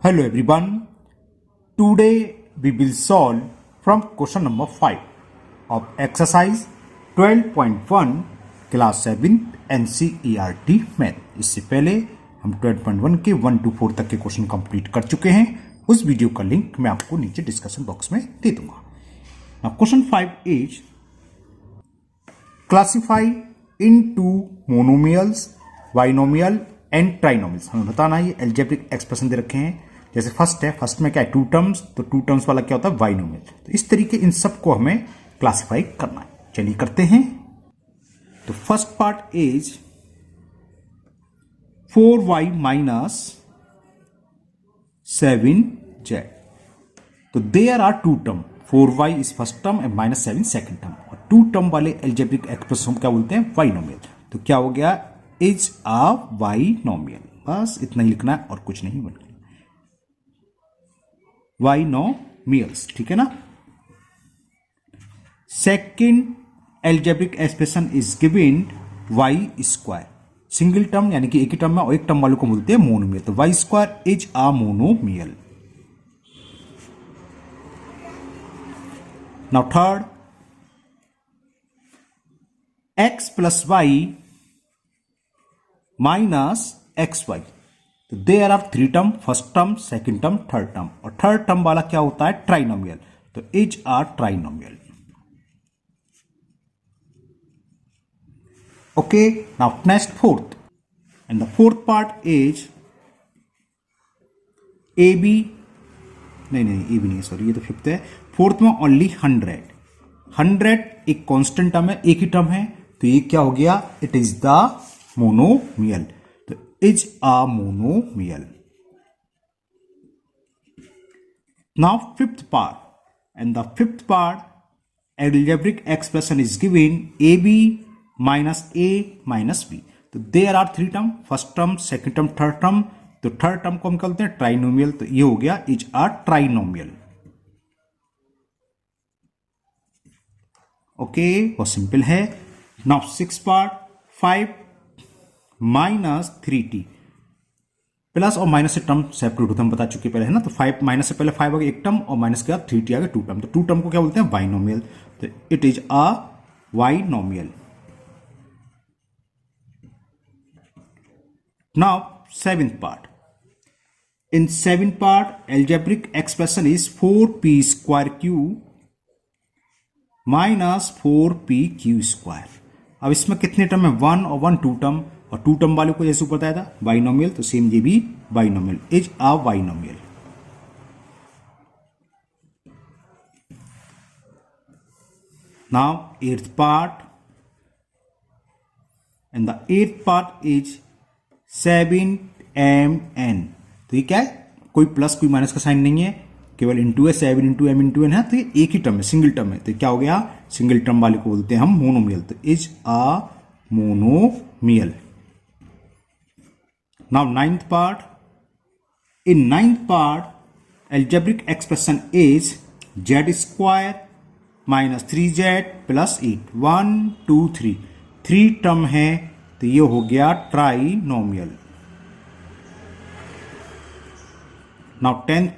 Hello everyone. Today we will solve from question number 5 of exercise 12.1 class 7 NCERT math. इससे पहले हम 12.1 के 1 to 4 तक के क्वेश्चन कंप्लीट कर चुके हैं। उस वीडियो का लिंक मैं आपको नीचे डिस्कशन बॉक्स में दे दूंगा। Now question 5 is classify into monomials, binomial and trinomials। हमें बताना है ये एल्जेब्रिक एक्सप्रेशन दे रखे हैं। जैसे फर्स्ट में क्या है, टू टर्म्स, तो टू टर्म्स वाला क्या होता है, बाइनोमियल। तो इस तरीके इन सबको हमें क्लासिफाई करना है। चलिए करते हैं। तो first part is 4y minus 7z। तो there are two term, 4y is first term and minus 7 second term. और टू टर्म वाले एल्जेब्रिक एक्सप्रेशन क्या बोलते हैं, बाइनोमियल। तो क्या हो गया, इज अ बाइनोमियल। बस इतना ही लिखना है और कुछ नहीं बनना। बाइनोमियल्स, ठीक है ना। Second algebraic expression is given Y square. Single term यानी कि एक ही टर्म में और एक टर्म वालों को बोलते हैं मोनोमियल। तो Y square is a monomial. Now third, X plus Y minus X Y. तो there are three term, first term, second term, third term. और थर्ड टर्म वाला क्या होता है, ट्राइनोमियल। तो is are trinomial. Okay, now next fourth, and the fourth part is A B, नहीं A B नहीं, sorry ये तो फिफ्थ है। फोर्थ में ओनली 100 एक कांस्टेंट टर्म है, एक ही टर्म है। तो ये क्या हो गया, इट इज द मोनोमियल। तो is a monomial. Now fifth part, and the fifth part algebraic expression is given A B minus A minus B. तो there are three term, first term, second term, third term. तो third term को हम कहते हैं trinomial. तो ये हो गया इज अ ट्राइनोमियल। ओके, बहुत सिंपल है। Now six part, 5 minus 3t। Plus और माइनस से टर्म सेपरेट होता हम बता चुके पहले, है ना। तो 5 माइनस से पहले 5 आ गया एक टर्म, और माइनस के बाद 3t आ गया टू टर्म। तो टू टर्म को क्या बोलते हैं, बाइनोमियल। तो it is a binomial. Now seventh part, in seventh part algebraic expression is 4p square Q minus 4p Q square. अब इसमें कितने टर्म है, 1 और 1 टू टर्म, और टू टर्म वाले को जैसे ऊपर बताया था बाइनोमियल, तो सेम ये भी binomial, is a binomial. Now eighth part, and the eighth part is 7mn। तो ये क्या है, कोई प्लस कोई माइनस का साइन नहीं है, केवल इंटू है, 7 इंटू एम इंटू एन है। तो ये एक ही टर्म है, सिंगल टर्म है। तो क्या हो गया, सिंगल टर्म वाले को बोलते हैं हम मोनोमियल। तो is a monomial. Now ninth part, in ninth part algebraic expression is Z square minus 3z plus 8। 1 2 3, three term है। तो ये हो गया trinomial. Now tenth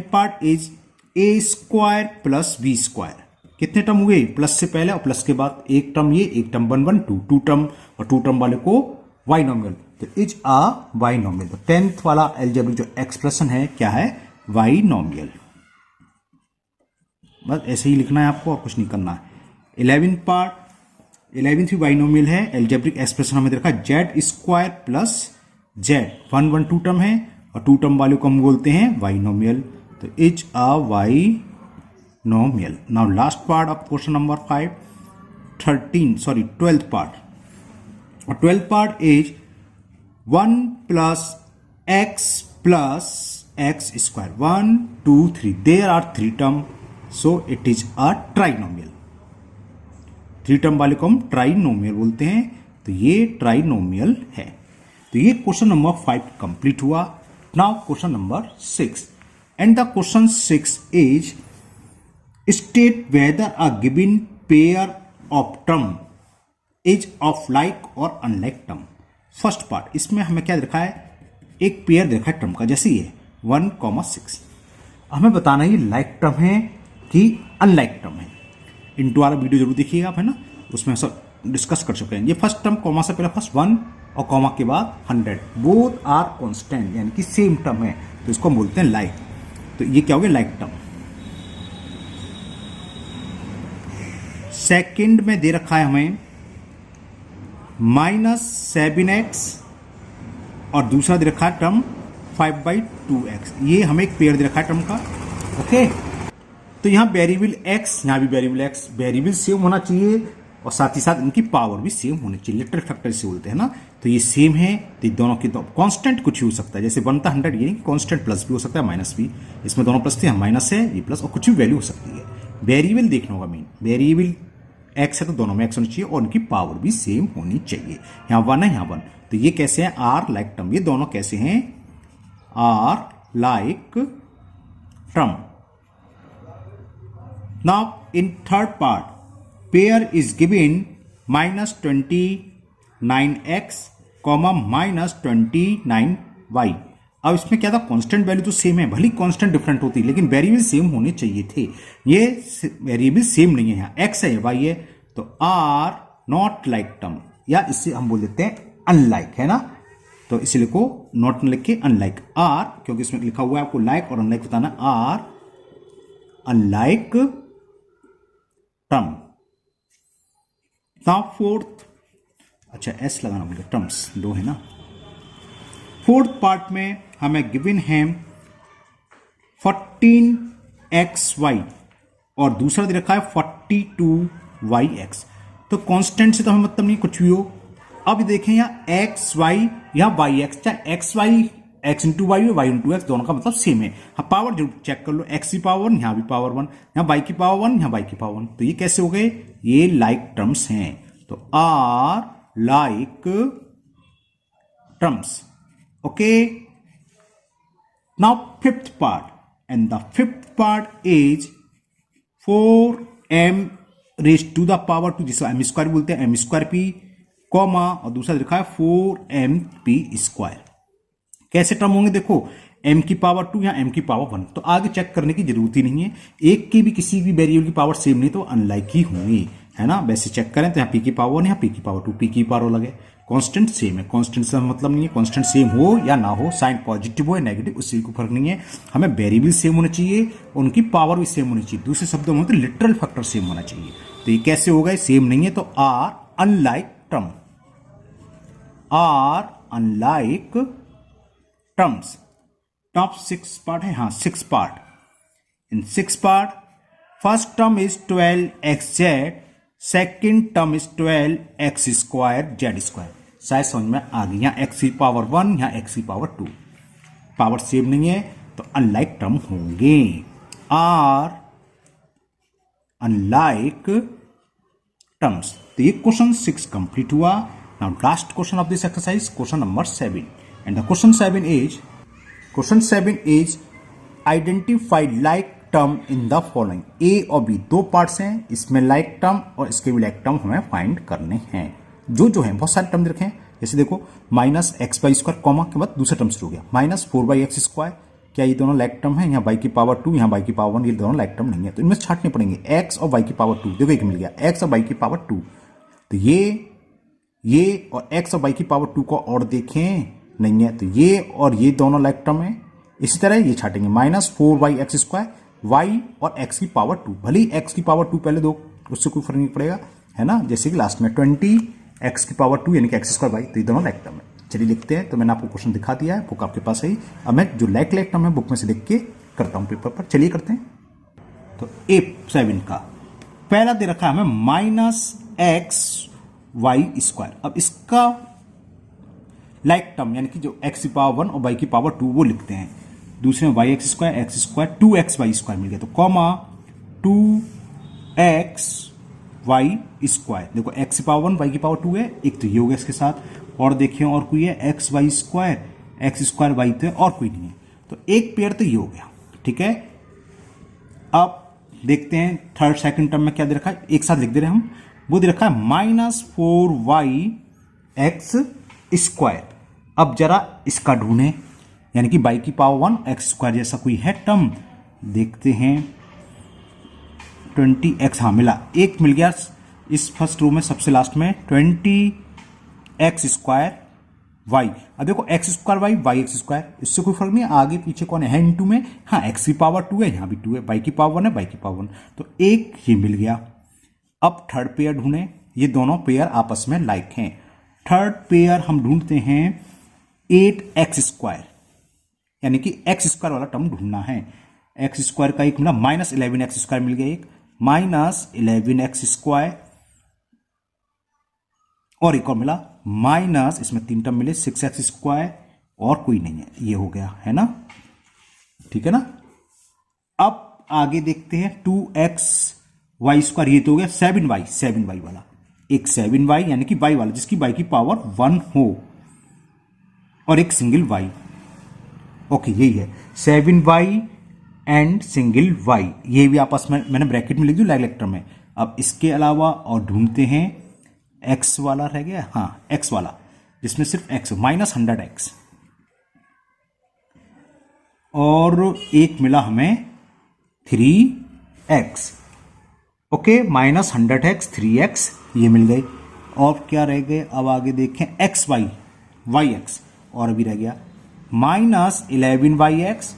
part is A square plus B square. कितने टर्म हुए, plus से पहले और प्लस के बाद एक टर्म, ये एक टर्म 1 1 2 टू टर्म, और टू टर्म वाले को बाइनोमियल। तो इज अ बाइनोमियल। तो टेंथ वाला एल्जेब्रिक जो एक्सप्रेशन है क्या है, बाइनोमियल। बस ऐसे ही लिखना है आपको और कुछ नहीं करना है। 11th पार्ट, 11th भी बाइनोमियल है। एल्जेब्रिक एक्सप्रेशन हमें देखा Z square plus Z, 1 1 two term है, और टू टर्म वाले को हम बोलते हैं बाइनोमियल। तो is a binomial. Now last part of question number 5, 12th part. 12th part is 1 plus X square, 1 2 3। There are three term, so it is a trinomial. Three term वाले को हम trinomial बोलते हैं। तो ये ट्राइनोमियल है। तो ये क्वेश्चन नंबर 5 कंप्लीट हुआ। Now question number 6, and the question 6 is state whether a given pair of term is of like और अनलाइक टर्म। फर्स्ट पार्ट, इसमें हमें क्या देखा है, एक पेयर देखा है टर्म का, जैसे ये 1,6। हमें बताना है ये लाइक टर्म है कि अनलाइक टर्म है। इंटू वाला वीडियो जरूर देखिएगा आप, है ना, उसमें सब डिस्कस कर चुके हैं। ये फर्स्ट टर्म कॉमा से पहले फर्स्ट 1 और कॉमा के बाद 100, बोथ आर कांस्टेंट यानी कि सेम टर्म है, तो इसको हम बोलते हैं लाइक। तो ये क्या हो गया, लाइक टर्म। सेकंड में दे रखा है हमें -7x और दूसरा दे रखा है टर्म 5/2x। ये हमें एक पेयर दे रखा है टर्म का, ओके। तो यहां वेरिएबल x, यहां भी वेरिएबल x, वेरिएबल सेम होना चाहिए और साथ ही साथ इनकी पावर भी सेम होनी चाहिए, लिटरल फैक्टर से बोलते हैं ना। तो ये सेम है, तो दोनों की तो कांस्टेंट कुछ भी हो सकता है, जैसे 1 था 100, ये कांस्टेंट प्लस भी हो सकता है माइनस भी, इसमें दोनों प्लस थे, माइनस है ये प्लस, और कुछ भी वैल्यू हो सकती है। वेरिएबल देखना होगा मेन, वेरिएबल x है तो दोनों में x होनी चाहिए और उनकी पावर भी सेम होनी चाहिए। यहाँ 1 है, यहाँ 1, तो ये कैसे हैं, आर लाइक टर्म। ये दोनों कैसे हैं, are like term. Now in third part, pair is given -29x, -29y। अब इसमें क्या था, कांस्टेंट वैल्यू तो सेम है, भली कांस्टेंट डिफरेंट होती लेकिन वेरिएबल सेम होने चाहिए थे। ये वेरिएबल सेम नहीं है, यहाँ x है y है, तो आर नॉट लाइक टर्म, या इससे हम बोल देते हैं अनलाइक, है ना। तो इसलिए को नॉट लिख के अनलाइक आर, क्योंकि इसमें लिखा हुआ है आपको लाइक और अनलाइक बताना, are unlike term. Now fourth, अच्छा एस लगाना बोले, टर्म्स दो है ना। फोर्थ पार्ट में हमें गिवन है 14xy और दूसरा दे रखा है 42yx। तो कांस्टेंट से तो हमें मतलब नहीं, कुछ भी हो। अब देखें यहाँ xy या yx, चाहे xy x into Y y into X, दोनों का मतलब सेम है। हाँ, पावर जरूर चेक कर लो, x की पावर 1, यहाँ भी पावर 1, यहाँ y की पावर 1, यहाँ y की पावर 1, तो ये कैसे हो गए, ये लाइक टर्म्स हैं। तो are like terms, okay. Now fifth part, and the fifth part is 4m raise to the power 2, जिसको m स्क्वायर बोलते हैं, m²p, कॉमा और दूसरा लिखा है 4mp²। कैसे टर्म होंगे, देखो m की पावर 2 या m की पावर 1, तो आगे चेक करने की जरूरत ही नहीं है। एक की भी किसी भी वेरिएबल की पावर सेम नहीं तो अनलाइक ही होंगी, है ना। वैसे चेक करें तो यहाँ p की पावर 1, यहाँ p की पावर 2, p की पावर अलग है, कांस्टेंट सेम है। कांस्टेंट से मतलब नहीं है, कांस्टेंट सेम हो या ना हो, साइन पॉजिटिव हो या नेगेटिव, उससे कोई फर्क नहीं है। हमें वेरिएबल सेम होना चाहिए, उनकी पावर भी सेम होनी चाहिए, दूसरे शब्दों में तो लिटरल फैक्टर सेम होना चाहिए। तो ये कैसे हो गए, सेम नहीं है, तो are unlike term, are unlike terms. Top 6 part है, हाँ 6 part. In 6 part, first term is 12xz, second term is 12x² z²। शायद समझ में आ गई, यहाँ x की पावर 1, यहाँ x की पावर 2, पावर सेम नहीं है तो अनलाइक टर्म होंगे, आर अनलाइक टर्म्स। तो ये क्वेश्चन 6 कंप्लीट हुआ। Now last question of this exercise, question number 7, and the question 7 is identify like term in the following. A और बी दो पार्ट्स हैं, इसमें लाइक टर्म और इसके भी लाइक टर्म हमें फाइंड करने हैं। जो है बहुत सारे टर्म रखे हैं, जैसे देखो -x/2 कॉमा के बाद दूसरा टर्म शुरू हो गया, -4/x²। क्या ये दोनों लाइक टर्म है, यहाँ y की पावर 2, यहाँ y की पावर 1, ये दोनों लाइक टर्म नहीं है, तो इनमें छाटने पड़ेंगे। x और y की पावर 2, देखो एक मिल गया, x और y की पावर 2, तो ये और x और y की पावर 2 को और देखें नहीं है, तो ये और ये दोनों लाइक टर्म है। इसी तरह ये छाटेंगे, -4/x², y और x की पावर 2, भले ही x की पावर 2 पहले दो, उससे कोई फर्क नहीं पड़ेगा, है ना। जैसे कि लास्ट में 20x की पावर 2 यानी कि x²y, तो ये दोनों लाइक टर्म है। चलिए लिखते हैं, तो मैंने आपको क्वेश्चन दिखा दिया है, बुक आपके पास है ही। अब मैं जो लाइक टर्म है बुक में से देख के करता हूँ पेपर पर, चलिए करते हैं। तो A7 का पहला दे रखा है हमें -xy²। अब इसका लाइक टर्म यानी कि जो x की पावर 1 और y की पावर 2 वो लिखते हैं। दूसरे में y² 2xy² मिल गया, तो कॉमा 2xy²। देखो x की पावर 1 y की पावर 2 है, एक तो ये हो गया इसके साथ, और देखिए और कोई है xy² x² तो है, और कोई नहीं है, तो एक पेयर तो ये हो गया, ठीक है। अब देखते हैं थर्ड सेकंड टर्म में क्या दे रखा है, एक साथ लिख दे रहे हैं हम। वो दे रखा है -4yx²। अब जरा इसका ढूंढें, यानी कि y की पावर 1 एक्स स्क्वायर जैसा कोई है टर्म। देखते हैं 20x, हाँ मिला, एक मिल गया इस फर्स्ट रो में सबसे लास्ट में 20x स्क्वायर वाई। अब देखो X square Y, Y X square, इससे कोई फर्क नहीं है, आगे पीछे कौन है इनटू में, हाँ एक्स की पावर 2 है, यहाँ भी 2 है, वाई की पावर 1 है, वाई की पावर 1, तो एक ये मिल गया। अब थर्ड पेयर ढूंढें, ये दोनों पेयर आपस में लाइक हैं। थर्ड पेयर हम ढूंढते हैं 8x स्क्वायर, यानी कि एक्स स्क्वायर वाला टर्म ढूंढना है। एक्स स्क्वायर का एक मिला, -11x स्क्वायर मिल गया, एक -11x स्क्वायर, और एक और मिला माइनस, इसमें 3 टर्म मिले 6x स्क्वायर, और कोई नहीं है, ये हो गया है ना, ठीक है ना। अब आगे देखते हैं 2x वाई स्क्वायर, ये तो हो गया 7y वाला, एक 7y यानी कि y वाला जिसकी y की पावर 1 हो, और एक सिंगल y, ओके यही है 7y एंड सिंगल y, ये भी आपस में मैंने ब्रैकेट में लिख दिया लेक्टर में। अब इसके अलावा और ढूंढते हैं x वाला रह गया, हाँ x वाला जिसमें सिर्फ x -100x, और एक मिला हमें 3x, ओके -100x 3x ये मिल गए। और क्या रह गए, अब आगे देखें xy yx, और अभी रह गया -11yx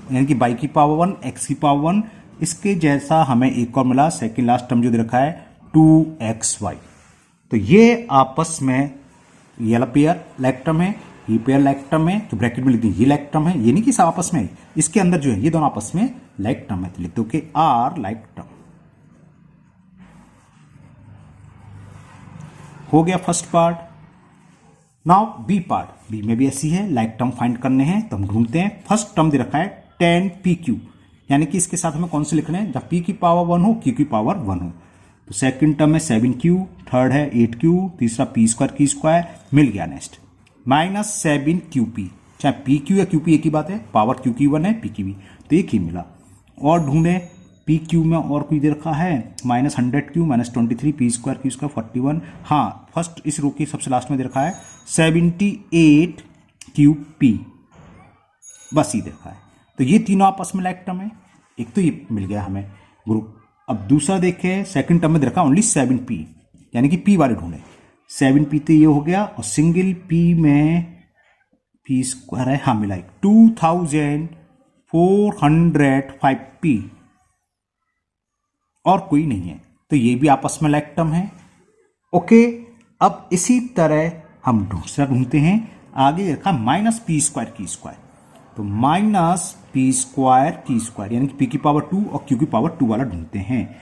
यानी कि y की पावर 1 x की पावर 1, इसके जैसा हमें एक और मिला सेकंड लास्ट टर्म जो दे रखा है 2xy। तो ये आपस में ये वाला पेयर लाइक टर्म है, ये पेयर लाइक टर्म है, तो ब्रैकेट में लिख दी ये लाइक टर्म है, ये नहीं कि सब आपस में, इसके अंदर जो है ये दोनों आपस में लाइक टर्म है, तो लिख दो कि आर लाइक टर्म। हो गया first part. Now B part, B में भी ऐसी है, लाइक टर्म फाइंड करने हैं, तो हम ढूंढते हैं। फर्स्ट टर्म दे रखा है 10pq, यानी कि इसके साथ हमें कौन से लिखने हैं, जब p की पावर 1 हो, q की पावर 1 हो। तो सेकंड टर्म है 7q, थर्ड है 8q, तीसरा p स्क्वायर q स्क्वायर मिल गया। नेक्स्ट -7qp, चाहे pq या qp एक ही बात है, पावर q की 1 है, p की भी, तो एक ही मिला। और ढूंढे pq में और कोई दे रखा है -100q -23 p square q square 41, हाँ फर्स्ट इस रो की सबसे लास्ट में दे रखा है 78qp, बस ये देखा है। तो ये तीनों आपस में लाइक टर्म है, एक तो ये मिल गया हमें ग्रुप। अब दूसरा देखें, सेकंड टर्म में देखा ओनली 7p, यानी कि p वाले ढूंढे, 7p तो ये हो गया, और सिंगल p में p स्क्वायर है, हाँ मिला 2405p, और कोई नहीं है, तो ये भी आपस में लाइक टर्म है। ओके, अब इसी तरह हम दूसरा ढूंढते हैं। आगे रखा -p स्क्वायर q स्क्वायर, तो -p स्क्वायर q स्क्वायर यानी कि p की पावर 2 और q की पावर 2 वाला ढूंढते हैं।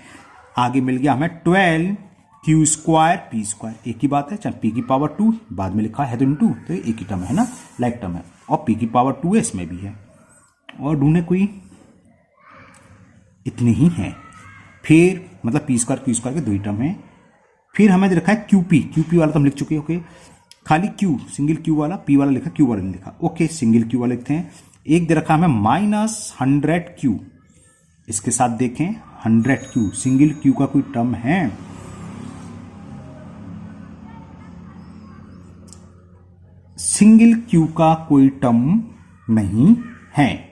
आगे मिल गया हमें 12q स्क्वायर p स्क्वायर, एक ही बात है, चाहे p की पावर 2 बाद में लिखा है तो इनटू, तो एक ही टर्म है ना, लाइक टर्म है, और p की पावर 2 है, इसमें भी है। और ढूंढे कोई, इतने ही हैं। फिर मतलब p स्क्वायर q स्क्वायर के दो ही टर्म है। फिर हमें रखा है QP वाला तो हम लिख चुके हैं, ओके, खाली Q सिंगल Q वाला, P वाला लिखा, Q वाला नहीं लिखा, ओके सिंगल Q वाला लिखते हैं। एक दे रखा हमें -100Q, इसके साथ देखें 100Q, सिंगल Q का कोई टर्म है, सिंगल Q का कोई टर्म नहीं है।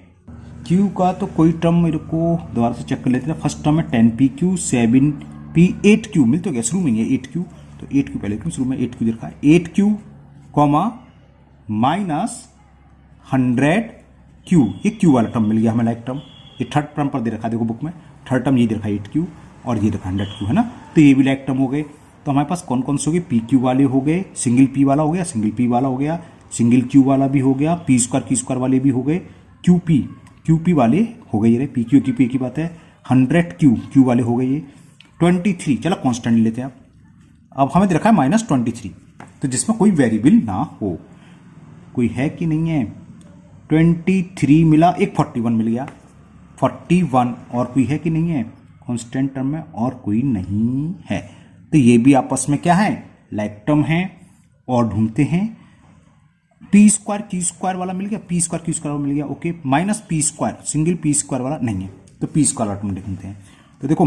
Q का तो कोई टर्म मेरे को दोबारा से चेक कर लेते हैं। फर्स्ट टर्म है 10pq 7p 8q, मिल तो गया शुरू में ये 8q, तो 8q पहले क्यों, शुरू में 8q देखा है, 8q -100q, ये q वाला टर्म मिल गया हमें लाइक टर्म। ये थर्ड टर्म पर दे रखा है, देखो बुक में थर्ड टर्म ये दे रखा है 8q, और ये देखा 100q है ना, तो ये भी लाइक टर्म हो गए। तो हमारे पास कौन कौन से हो गए, pq वाले हो गए, सिंगल p वाला हो गया, सिंगल p वाला हो गया, सिंगल q वाला भी हो गया, p स्क्वायर q स्क्वायर वाले भी हो गए, QP वाले हो गए, ये pq QP एक ही बात है, 100q वाले हो गए ये। 23, चलो कांस्टेंट लेते हैं अब हमें दे रखा है -23, तो जिसमें कोई वेरिएबल ना हो, कोई है कि नहीं है, 23 मिला, एक 41 मिल गया, 41, और कोई है कि नहीं है कांस्टेंट टर्म में, और कोई नहीं है, तो ये भी आपस में क्या है, लाइक टर्म है। और ढूंढते हैं p स्क्वायर q स्क्वायर वाला मिल गया, p स्क्वायर q स्क्वायर वाला मिल गया, okay, -p square single p square वाला नहीं है, तो p स्क्वायर वाला टर्म ढूंढते हैं। तो देखो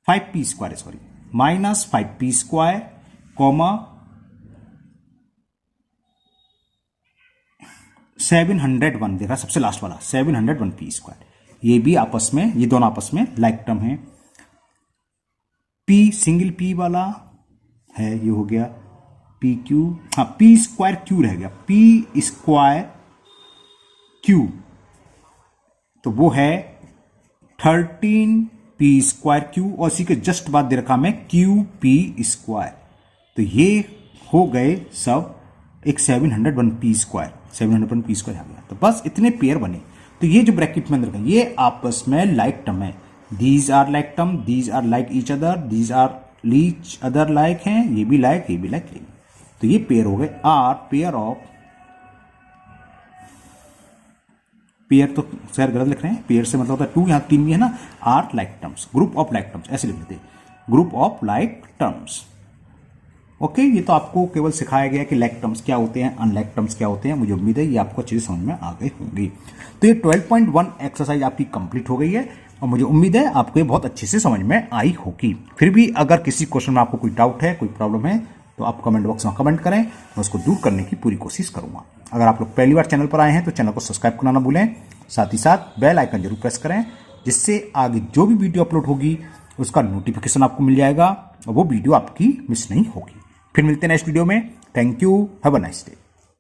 -5p square, sorry -5p square comma 701 देखा सबसे लास्ट वाला 701 पी स्क्वायर, ये भी आपस में, ये दोनों आपस में लाइक टर्म है। पी सिंगल पी वाला है, ये हो गया पी क्यू, हाँ पी स्क्वायर क्यू रह गया, पी स्क्वायर क्यू, तो वो है 13 पी स्क्वायर क्यू, और इसी के जस्ट बाद दे रखा मैं क्यू पी स्क्वायर, तो ये हो गए सब एक 701 पी स्क्वायर, 701 पी स्क्वायर आ गया। तो बस इतने पेयर बने, तो ये जो ब्रैकेट में अंदर का ये आपस में लाइक टर्म है, these are like term, these are like each other, these are each other like हैं, ये भी लाइक, ये भी लाइक, तो ये पेयर हो गए। आर पेयर ऑफ, पेयर तो शायद गलत लिख रहे हैं, पेयर से मतलब होता है टू, यहां 3 भी है ना, are like terms, group of like terms ऐसे लिख लेते हैं, group of like terms. Okay, ये तो आपको केवल सिखाया गया कि लाइक टर्म्स क्या होते हैं, अनलाइक टर्म्स क्या होते हैं। मुझे उम्मीद है ये आपको अच्छे से समझ में आ गई होंगी। तो ये 12.1 एक्सरसाइज आपकी कंप्लीट हो गई है, और मुझे उम्मीद है आपको ये बहुत अच्छे से समझ में आई होगी। फिर भी अगर किसी क्वेश्चन में आपको कोई डाउट है, कोई प्रॉब्लम है, तो आप कमेंट बॉक्स में कमेंट करें, मैं उसको दूर करने की पूरी कोशिश करूंगा। अगर आप लोग पहली बार चैनल पर आए हैं तो चैनल को सब्सक्राइब करना ना भूलें, साथ ही साथ बेल आइकन जरूर प्रेस करें, जिससे आगे जो भी वीडियो अपलोड होगी उसका नोटिफिकेशन आपको मिल जाएगा और वो वीडियो आपकी मिस नहीं होगी। फिर मिलते हैं नेक्स्ट वीडियो में। Thank you, have a nice day.